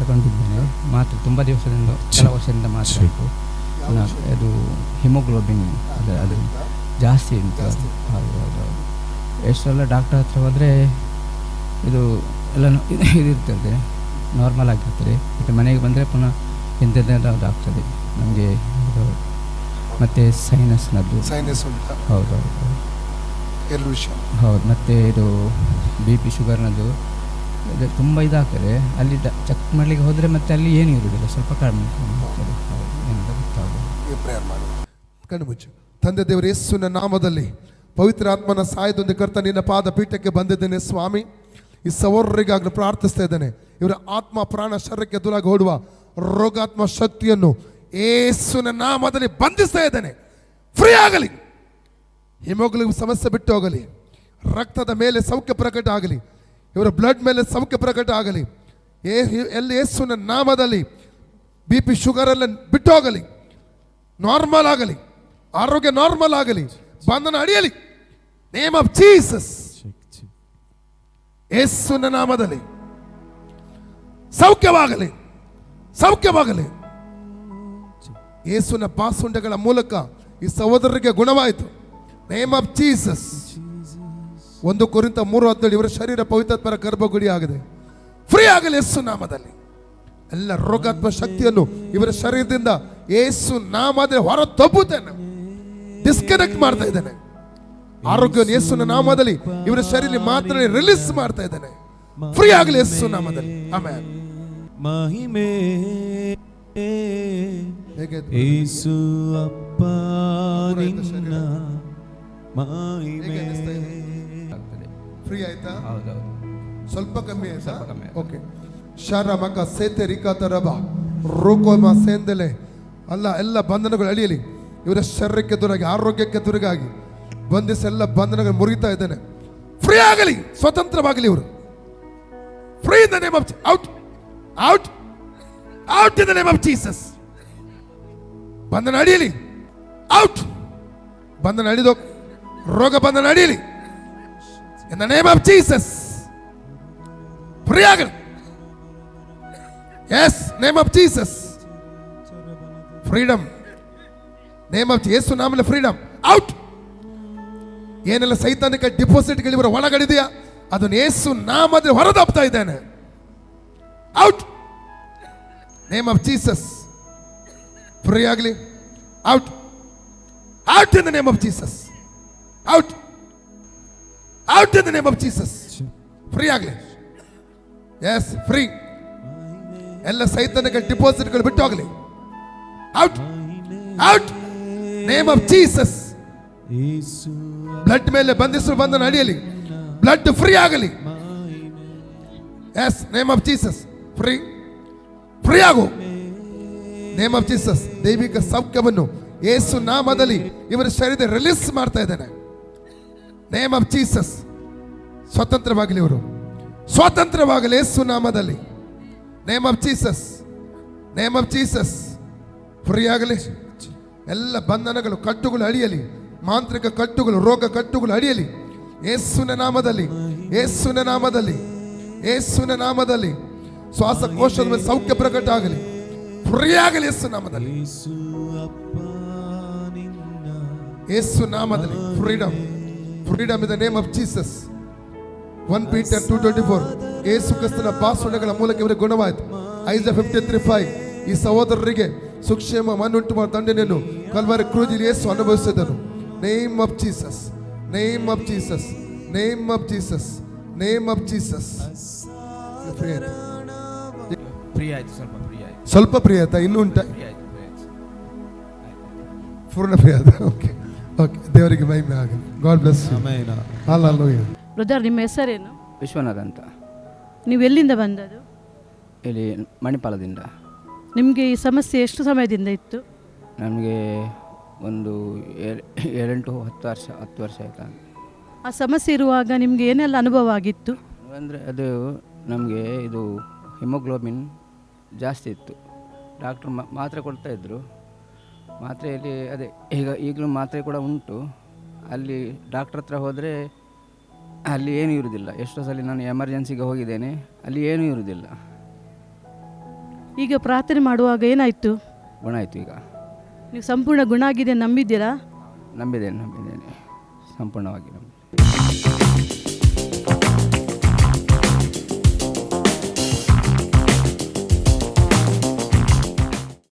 ತಗೊಂಡಿದ್ದೇನೆ ಮಾತ್ರೆ, ತುಂಬ ದಿವಸದಿಂದ, ಕೆಲವು ವರ್ಷದಿಂದ ಮಾತ್ರೆ ಇತ್ತು. ಅದು ಹಿಮೋಗ್ಲೋಬಿನ್ ಅದು ಜಾಸ್ತಿ ಉಂಟು. ಹೌದು. ಎಷ್ಟೆಲ್ಲ ಡಾಕ್ಟರ್ ಹತ್ರ ಹೋದರೆ ಇದು ಎಲ್ಲ ಇದಿರ್ತದೆ, ನಾರ್ಮಲ್ ಆಗಿರ್ತದೆ. ಮತ್ತು ಮನೆಗೆ ಬಂದರೆ ಪುನಃ ಎಂಥದ್ದೆಲ್ಲ ಆಗ್ತದೆ ನಮಗೆ. ಮತ್ತು ಸೈನಸ್ ಉಂಟು. ಹೌದೌದು, ಎರಡು ವಿಷಯ. ಹೌದು. ಮತ್ತು ಇದು BP ಶುಗರ್ನದು ಇದು ತುಂಬ ಇದಾಗ್ತದೆ. ಅಲ್ಲಿ ಚೆಕ್ ಮಾಡಲಿಕ್ಕೆ ಹೋದರೆ ಮತ್ತೆ ಅಲ್ಲಿ ಏನು ಇರುವುದಿಲ್ಲ, ಸ್ವಲ್ಪ ಕಡಿಮೆ ಆಗ್ತದೆ. ಏನಂತ ಗೊತ್ತಾಗೋದು. ಪ್ರೇಯರ್ ಮಾಡಿ ಕಣ್ಣು ಮುಚ್ಚು. ತಂದೆ ದೇವರು ಯೇಸುವಿನ ನಾಮದಲ್ಲಿ ಪವಿತ್ರ ಆತ್ಮನ ಸಹಾಯದೊಂದಿಗೆ ಕರ್ತ ನಿನ್ನ ಪಾದ ಪೀಠಕ್ಕೆ ಬಂದಿದ್ದೇನೆ ಸ್ವಾಮಿ. ಈ ಸಹೋದರರಿಗಾಗಲೂ ಪ್ರಾರ್ಥಿಸ್ತಾ ಇದ್ದೇನೆ. ಇವರ ಆತ್ಮ ಪ್ರಾಣ ಶರೀರಕ್ಕೆ ದೂರಾಗಿ ಓಡುವ ರೋಗಾತ್ಮ ಶಕ್ತಿಯನ್ನು ಯೇಸುವಿನ ನಾಮದಲ್ಲಿ ಬಂಧಿಸ್ತಾ ಇದ್ದೇನೆ. ಫ್ರೀ ಆಗಲಿ. ಹಿಮೋಗ್ಲೋಬಿನ್ ಸಮಸ್ಯೆ ಬಿಟ್ಟು ಹೋಗಲಿ. ರಕ್ತದ ಮೇಲೆ ಸೌಖ್ಯ ಪ್ರಕಟ ಆಗಲಿ. ಇವರ ಬ್ಲಡ್ ಮೇಲೆ ಸೌಖ್ಯ ಪ್ರಕಟ ಆಗಲಿ. ಎಲ್ಲಿ ಯೇಸುವಿನ ನಾಮದಲ್ಲಿ BP ಶುಗರ್ ಎಲ್ಲ ಬಿಟ್ಟು ಹೋಗಲಿ. ನಾರ್ಮಲ್ ಆಗಲಿ. ಆರೋಗ್ಯ ನಾರ್ಮಲ್ ಆಗಲಿ. ಬಂಧನ ಅಡಿಯಲಿ. Name of Jesus. ಯೇಸುವಿನ ನಾಮದಲ್ಲಿ ಸೌಖ್ಯವಾಗಲಿ, ಸೌಖ್ಯವಾಗಲಿ. ಯೇಸುವಿನ ಪಾಸುಂಡೆಗಳ ಮೂಲಕ ಈ ಸಹೋದರರಿಗೆ ಗುಣವಾಯಿತು. Name of Jesus. 1 ಕೊರಿಂಥ 3:17 ಇವರ ಶರೀರ ಪವಿತ್ರಾತ್ಮರ ಗರ್ಭಗುಡಿ ಆಗಿದೆ. ಫ್ರೀ ಆಗಲಿ ಯೇಸು ನಾಮದಲ್ಲಿ. ಎಲ್ಲ ರೋಗಾತ್ಮ ಶಕ್ತಿಯನ್ನು ಇವರ ಶರೀರದಿಂದ ಯೇಸು ನಾಮದಲ್ಲಿ ಹೊರ ತಬ್ಬುತ್ತೇನೆ, ಡಿಸ್ಕನೆಕ್ಟ್ ಮಾಡ್ತಾ ಇದ್ದೇನೆ. ಆರೋಗ್ಯವನ್ನು ಯೇಸುವಿನ ನಾಮದಲ್ಲಿ ಇವರ ಶರೀರ ಮಾತ್ರ ರಿಲೀಸ್ ಮಾಡ್ತಾ ಇದ್ದೇನೆ. ಫ್ರೀ ಆಗಲಿ ಯೇಸು ನಾಮದಲ್ಲಿ. ಆಮೆನ್. ಮಹಿಮೆ ಯೇಸು ಅಪ್ಪ ನಿನ್ನ ಮಹಿಮೆ. ಫ್ರೀ ಆಯ್ತಾ? ಹೌದೌದು. ಸ್ವಲ್ಪ ಕಮ್ಮಿ ಆಯ್ತಾ? ಓಕೆ. ಶಾರಮಕ ಸೇತೆ ರಿಕಾತರಬ ರೋಕೋಮ ಸೇಂದಲೆ ಅಲ್ಲ, ಎಲ್ಲ ಬಂಧನಗಳು ಅಳಿಯಲಿ. ಇವರ ಶರೀರಕ್ಕೆ ದೂರಾಗಿ, ಆರೋಗ್ಯಕ್ಕೆ ದೂರಾಗಿ ಬಂಧಿಸಿ ಎಲ್ಲ ಬಂಧನಗಳು ಮುರಿತಾ ಇದ್ದೇನೆ. ಫ್ರೀ ಆಗಲಿ, ಸ್ವತಂತ್ರವಾಗಲಿ ಇವರು. Free in the name of out out out in the name of Jesus. ಬಂಧನ ಅಡಿಯಲಿ. ಔಟ್. ಬಂಧನ ಅಡಿದೋ, ರೋಗ ಬಂಧನ ಅಡಿಯಲಿ. In the name of Jesus. Free ಆಗಲಿ. Yes, name of Jesus. Freedom. Name of Yesu ನಾಮದಲ್ಲಿ ಫ್ರೀಡಮ್. ಔಟ್. ಏನೆಲ್ಲ ಸೈತಾನಿಕ ಡಿಪಾಸಿಟ್ಗಳು ಇವರ ಒಳಗಡಿದೆಯಾ ಅದನ್ನು ಯೇಸು ನಾಮದಲ್ಲಿ ಹೊರದಪ್ತಾ ಇದ್ದೇನೆ. Out. Name of Jesus. Free ಆಗಲಿ. Out. Out in the name of Jesus. Out. Out in the name of Jesus. Free ಆಗಲಿ. Yes, free. ಎಲ್ಲ ಸೈತಾನಿಕ ಡಿಪಾಸಿಟ್ಗಳು ಬಿಟ್ಟು ಹೋಗಲಿ. Out. Out. Name of Jesus. Blood ಮೇಲೆ ಬಂಧಿಸುವ ಬಂಧನ ಅಡಿಯಲಿ. ಬ್ಲಡ್ ಫ್ರೀ ಆಗಲಿ. Yes, name of Jesus. Free. Free ಆಗು. Name of Jesus. ದೈವಿಕ ಸೌಖ್ಯವನ್ನು ಯೇಸು ನಾಮದಲ್ಲಿ ಇವರ ಶರೀರ ರಿಲೀಸ್ ಮಾಡ್ತಾ ಇದ್ದೇನೆ. Name of Jesus. ಸ್ವತಂತ್ರವಾಗಲಿ ಇವರು, ಸ್ವತಂತ್ರವಾಗಲಿ ಯೇಸು ನಾಮದಲ್ಲಿ. Name of Jesus. Name of Jesus. Free ಆಗಲಿ. ಎಲ್ಲ ಬಂಧನಗಳು, ಕಟ್ಟುಗಳು ಅಳಿಯಲಿ. ಮಾಂತ್ರಿಕ ಕಟ್ಟುಗಳು, ರೋಗ ಕಟ್ಟುಗಳು ಅಳಿಯಲಿ ಯೇಸುವಿನ ನಾಮದಲ್ಲಿ. ಯೇಸುವಿನ ನಾಮದಲ್ಲಿ, ಯೇಸುವಿನ ನಾಮದಲ್ಲಿ ಶ್ವಾಸಕೋಶದ ಮೇಲೆ ಸೌಖ್ಯ ಪ್ರಕಟ ಆಗಲಿ. ಫ್ರೀ ಆಗಲಿ ಯೇಸು ನಾಮದಲ್ಲಿ. ಯೇಸು ನಾಮದಲ್ಲಿ freedom. Freedom in the name of Jesus. 1 Peter 2:24 ಯೇಸು ಕ್ರಿಸ್ತನ ಪಾಸುಂಡೆಗಳ ಮೂಲಕ ಇವರಿಗೆ ಗುಣವಾಯಿತು. ಐಸಾ 53:5 ಈ ಸಹೋದರರಿಗೆ ಸುಕ್ಷೇಮ ಮಣ್ಣುಂಟು ಮಾಡುವ ದಂಡನೆಯನ್ನು ಕಲ್ವಾರಿ ಕ್ರೂಜಿನಲ್ಲಿ ಯೇಸು ಅನುಭವಿಸಿದನು. Name of Jesus. Name of Jesus. Name of Jesus. Name of Jesus. Free ಆಯ್ತು. ಫ್ರೀ ಆಯ್ತು. ಸ್ವಲ್ಪ ಫ್ರೀ ಆಯ್ತಾ? ಇನ್ನೂ ಉಂಟಾ? ಪೂರ್ಣ ಫ್ರೀ ಆಯ್ತಾ? Okay okay. ದೇವರಿಗೆ ಮಹಿಮೆ ಆಗಲಿ. God bless you. Amen. Hallelujah. Brother, ನಿಮ್ಮ ಹೆಸರೇನು? ವಿಶ್ವನಾಥ್ ಅಂತ. ನೀವು ಎಲ್ಲಿಂದ ಬಂದದ್ದು? ಇಲ್ಲಿ ಮಣಿಪಾಲದಿಂದ. ನಿಮಗೆ ಈ ಸಮಸ್ಯೆ ಎಷ್ಟು ಸಮಯದಿಂದ ಇತ್ತು? ನಮಗೆ ಒಂದು 7-10 ವರ್ಷ ಆಯ್ತಾ. ಆ ಸಮಸ್ಯೆ ಇರುವಾಗ ನಿಮಗೆ ಏನೆಲ್ಲ ಅನುಭವ ಆಗಿತ್ತು? ಅಂದರೆ ಅದು ನಮಗೆ ಇದು ಹಿಮೋಗ್ಲೋಬಿನ್ ಜಾಸ್ತಿ ಇತ್ತು. ಡಾಕ್ಟ್ರು ಮಾತ್ರೆ ಕೊಡ್ತಾಯಿದ್ರು. ಮಾತ್ರೆಯಲ್ಲಿ ಅದೇ ಈಗಲೂ ಮಾತ್ರೆ ಕೂಡ ಉಂಟು. ಅಲ್ಲಿ ಡಾಕ್ಟ್ರ್ ಹತ್ರ ಹೋದರೆ ಅಲ್ಲಿ ಏನೂ ಇರುವುದಿಲ್ಲ. ಎಷ್ಟೋ ಸಲ ನಾನು ಎಮರ್ಜೆನ್ಸಿಗೆ ಹೋಗಿದ್ದೇನೆ, ಅಲ್ಲಿ ಏನೂ ಇರುವುದಿಲ್ಲ. ಈಗ ಪ್ರಾರ್ಥನೆ ಮಾಡುವಾಗ ಏನಾಯಿತು? ಗುಣ ಆಯಿತು. ಈಗ ನೀವು ಸಂಪೂರ್ಣ ಗುಣ ಆಗಿದೆ ನಂಬಿದ್ದೀರಾ? ನಂಬಿದ್ದೇನೆ ಸಂಪೂರ್ಣವಾಗಿ ನಂಬಿದ್ದೇನೆ.